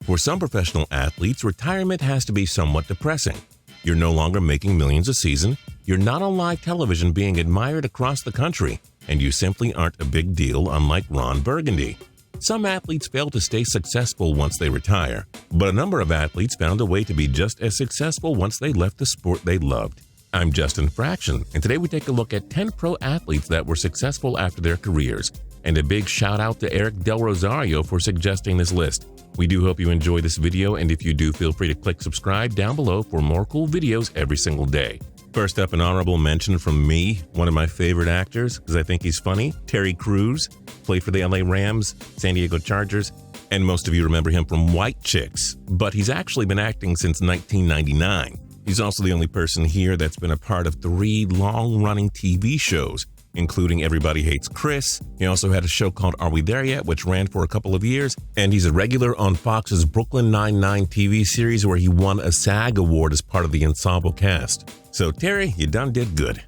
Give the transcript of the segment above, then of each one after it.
For some professional athletes, retirement has to be somewhat depressing. You're no longer making millions a season, you're not on live television being admired across the country, and you simply aren't a big deal, unlike Ron Burgundy. Some athletes fail to stay successful once they retire, but a number of athletes found a way to be just as successful once they left the sport they loved. I'm Justin Fraction, and today we take a look at 10 pro athletes that were successful after their careers. And a big shout out to Eric Del Rosario for suggesting this list. We do hope you enjoy this video, and if you do, feel free to click subscribe down below for more cool videos every single day. First up, an honorable mention from me, one of my favorite actors, because I think he's funny, Terry Crews, played for the LA Rams, San Diego Chargers, and most of you remember him from White Chicks, but he's actually been acting since 1999. He's also the only person here that's been a part of 3 long-running TV shows, including Everybody Hates Chris. He also had a show called Are We There Yet?, which ran for a couple of years, and he's a regular on Fox's Brooklyn Nine-Nine TV series where he won a SAG award as part of the ensemble cast. So Terry, you done did good.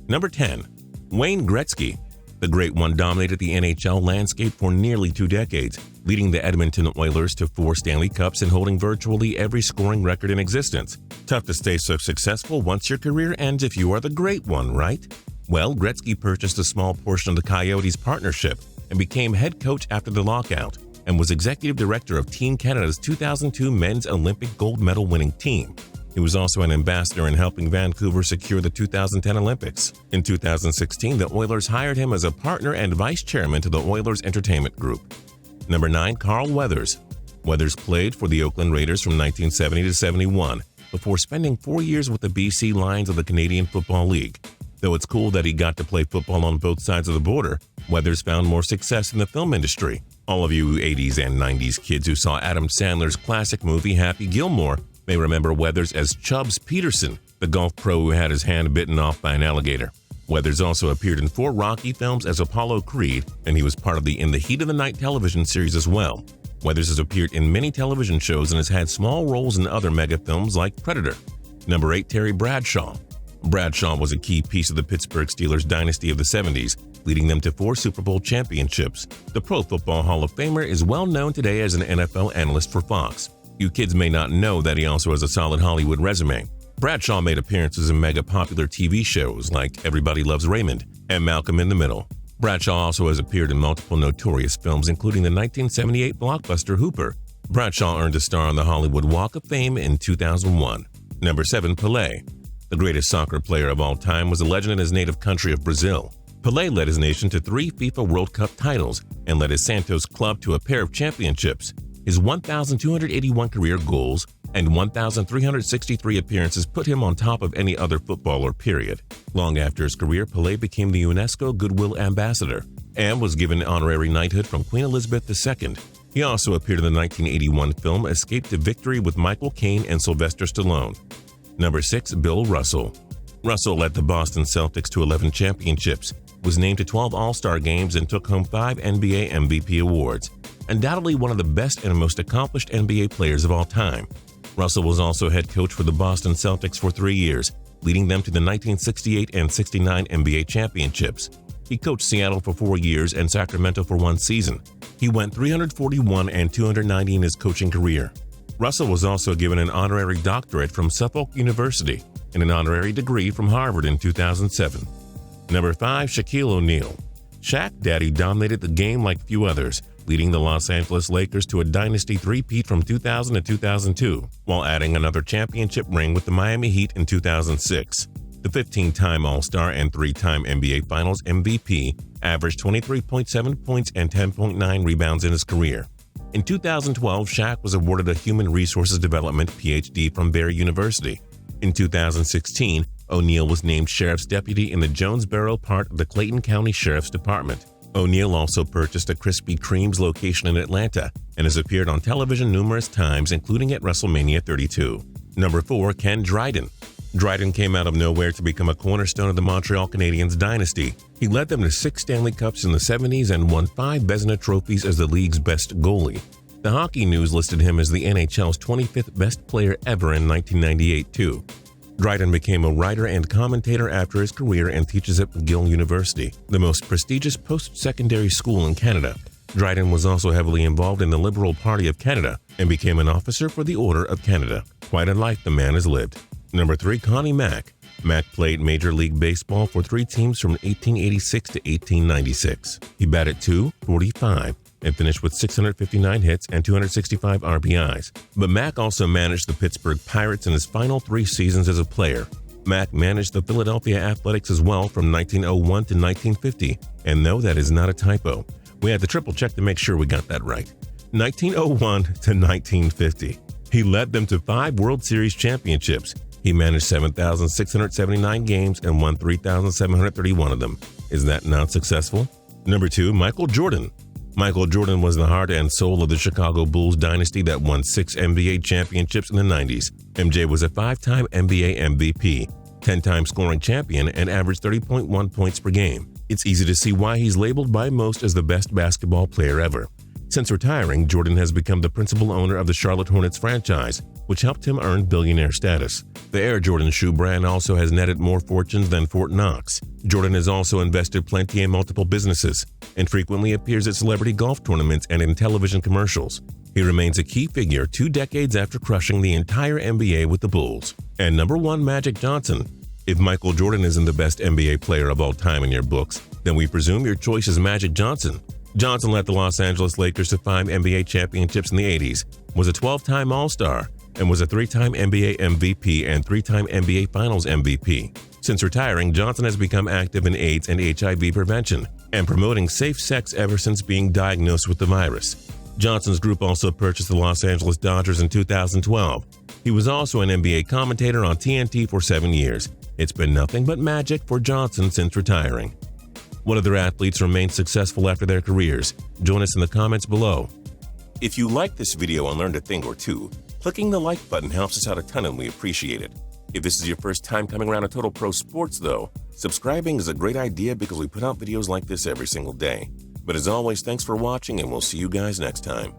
Number 10. Wayne Gretzky. The Great One dominated the NHL landscape for nearly 2 decades, leading the Edmonton Oilers to 4 Stanley Cups and holding virtually every scoring record in existence. Tough to stay so successful once your career ends if you are the Great One, right? Well, Gretzky purchased a small portion of the Coyotes' partnership and became head coach after the lockout, and was executive director of Team Canada's 2002 men's Olympic gold medal winning team. He was also an ambassador in helping Vancouver secure the 2010 Olympics. In 2016, the Oilers hired him as a partner and vice chairman to the Oilers Entertainment Group. Number 9. Carl Weathers. Weathers played for the Oakland Raiders from 1970 to 71, before spending 4 years with the BC Lions of the Canadian Football League. Though it's cool that he got to play football on both sides of the border, Weathers found more success in the film industry. All of you 80s and 90s kids who saw Adam Sandler's classic movie Happy Gilmore may remember Weathers as Chubbs Peterson, the golf pro who had his hand bitten off by an alligator. Weathers also appeared in 4 Rocky films as Apollo Creed, and he was part of the In the Heat of the Night television series as well. Weathers has appeared in many television shows and has had small roles in other mega films like Predator. Number 8. Terry Bradshaw. Bradshaw was a key piece of the Pittsburgh Steelers dynasty of the 70s, leading them to 4 Super Bowl championships. The Pro Football Hall of Famer is well known today as an NFL analyst for Fox. You kids may not know that he also has a solid Hollywood resume. Bradshaw made appearances in mega-popular TV shows like Everybody Loves Raymond and Malcolm in the Middle. Bradshaw also has appeared in multiple notorious films, including the 1978 blockbuster Hooper. Bradshaw earned a star on the Hollywood Walk of Fame in 2001. Number 7. Pelé. The greatest soccer player of all time was a legend in his native country of Brazil. Pelé led his nation to 3 FIFA World Cup titles and led his Santos club to a pair of championships. His 1,281 career goals and 1,363 appearances put him on top of any other footballer, period. Long after his career, Pelé became the UNESCO Goodwill Ambassador and was given an honorary knighthood from Queen Elizabeth II. He also appeared in the 1981 film Escape to Victory with Michael Caine and Sylvester Stallone. Number 6. Bill Russell. Russell led the Boston Celtics to 11 championships, was named to 12 All-Star games, and took home 5 NBA MVP awards. Undoubtedly one of the best and most accomplished NBA players of all time. Russell was also head coach for the Boston Celtics for 3 years, leading them to the 1968 and 69 NBA championships. He coached Seattle for 4 years and Sacramento for 1 season. He went 341 and 290 in his coaching career. Russell was also given an honorary doctorate from Suffolk University and an honorary degree from Harvard in 2007. Number 5. Shaquille O'Neal. Shaq Daddy dominated the game like few others, leading the Los Angeles Lakers to a dynasty three-peat from 2000 to 2002, while adding another championship ring with the Miami Heat in 2006. The 15-time All-Star and 3-time NBA Finals MVP averaged 23.7 points and 10.9 rebounds in his career. In 2012, Shaq was awarded a Human Resources Development PhD from Barry University. In 2016, O'Neal was named Sheriff's Deputy in the Jonesboro part of the Clayton County Sheriff's Department. O'Neal also purchased a Krispy Kreme's location in Atlanta and has appeared on television numerous times, including at WrestleMania 32. Number 4. Ken Dryden. Dryden came out of nowhere to become a cornerstone of the Montreal Canadiens dynasty. He led them to 6 Stanley Cups in the 70s and won 5 Vezina trophies as the league's best goalie. The Hockey News listed him as the NHL's 25th best player ever in 1998, too. Dryden became a writer and commentator after his career and teaches at McGill University, the most prestigious post-secondary school in Canada. Dryden was also heavily involved in the Liberal Party of Canada and became an officer for the Order of Canada. Quite a life the man has lived. Number 3, Connie Mack. Mack played Major League Baseball for 3 teams from 1886 to 1896. He batted .245 and finished with 659 hits and 265 RBIs. But Mack also managed the Pittsburgh Pirates in his final 3 seasons as a player. Mack managed the Philadelphia Athletics as well from 1901 to 1950, and no, that is not a typo. We had to triple check to make sure we got that right. 1901 to 1950. He led them to 5 World Series championships. He managed 7,679 games and won 3,731 of them. Is that not successful? Number 2, Michael Jordan. Michael Jordan was the heart and soul of the Chicago Bulls dynasty that won 6 NBA championships in the 90s. MJ was a 5-time NBA MVP, 10-time scoring champion, and averaged 30.1 points per game. It's easy to see why he's labeled by most as the best basketball player ever. Since retiring, Jordan has become the principal owner of the Charlotte Hornets franchise, which helped him earn billionaire status. The Air Jordan shoe brand also has netted more fortunes than Fort Knox. Jordan has also invested plenty in multiple businesses and frequently appears at celebrity golf tournaments and in television commercials. He remains a key figure 2 decades after crushing the entire NBA with the Bulls. And number 1, Magic Johnson. If Michael Jordan isn't the best NBA player of all time in your books, then we presume your choice is Magic Johnson. Johnson led the Los Angeles Lakers to 5 NBA championships in the 80s, was a 12-time All-Star, and was a 3-time NBA MVP and 3-time NBA Finals MVP. Since retiring, Johnson has become active in AIDS and HIV prevention and promoting safe sex ever since being diagnosed with the virus. Johnson's group also purchased the Los Angeles Dodgers in 2012. He was also an NBA commentator on TNT for 7 years. It's been nothing but magic for Johnson since retiring. What other athletes remain successful after their careers? Join us in the comments below. If you liked this video and learned a thing or two, clicking the like button helps us out a ton and we appreciate it. If this is your first time coming around to Total Pro Sports though, subscribing is a great idea because we put out videos like this every single day. But as always, thanks for watching and we'll see you guys next time.